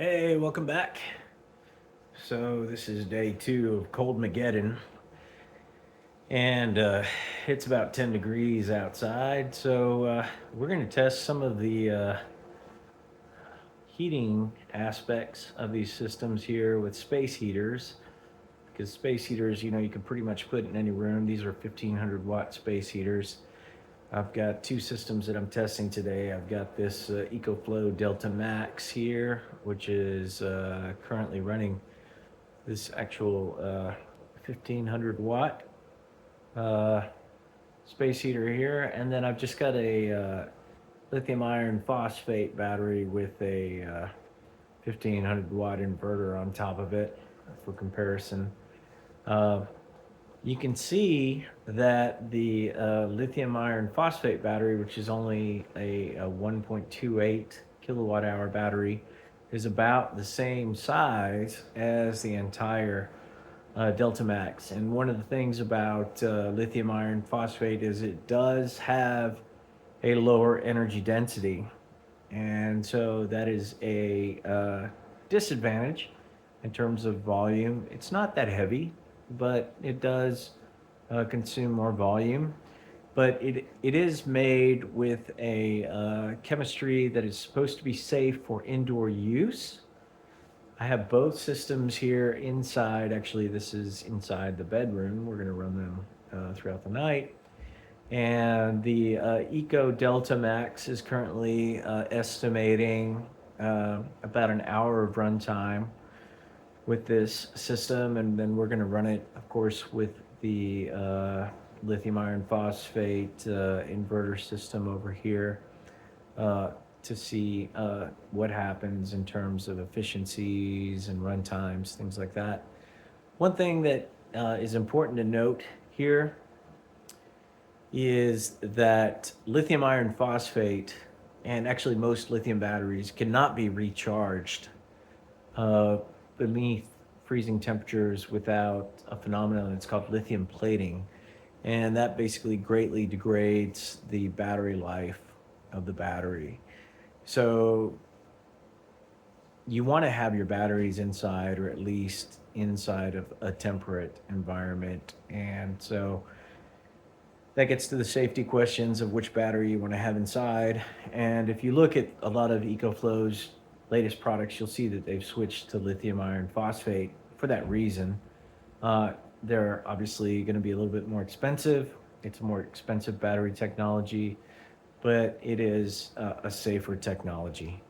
Hey, welcome back. So this is day 2 of Cold Mageddon, and it's about 10 degrees outside. So we're going to test some of the heating aspects of these systems here with space heaters. Because space heaters, you can pretty much put in any room. These are 1500-watt space heaters. I've got 2 systems that I'm testing today. I've got this Ecoflow Delta Max here, which is currently running this actual 1500-watt uh, space heater here, and then I've just got a lithium iron phosphate battery with a 1500-watt inverter on top of it for comparison. Uh, you can see that the lithium iron phosphate battery, which is only a 1.28 kilowatt hour battery, is about the same size as the entire Delta Max. And one of the things about lithium iron phosphate is it does have a lower energy density. And so that is a disadvantage in terms of volume. It's not that heavy, but it does consume more volume. But it is made with a chemistry that is supposed to be safe for indoor use. I have both systems here inside. Actually, this is inside the bedroom. We're going to run them throughout the night. And the Eco Delta Max is currently estimating about an hour of runtime with this system. And then we're going to run it, of course, with the lithium iron phosphate inverter system over here. To see what happens in terms of efficiencies and run times, things like that. One thing that is important to note here is that lithium iron phosphate, and actually most lithium batteries, cannot be recharged uh, beneath freezing temperatures without a phenomenon that's called lithium plating. And that basically greatly degrades the battery life of the battery. So you want to have your batteries inside, or at least inside of a temperate environment. And so that gets to the safety questions of which battery you want to have inside. And if you look at a lot of EcoFlow's latest products, you'll see that they've switched to lithium iron phosphate for that reason. They're obviously going to be a little bit more expensive. It's a more expensive battery technology, but it is a safer technology.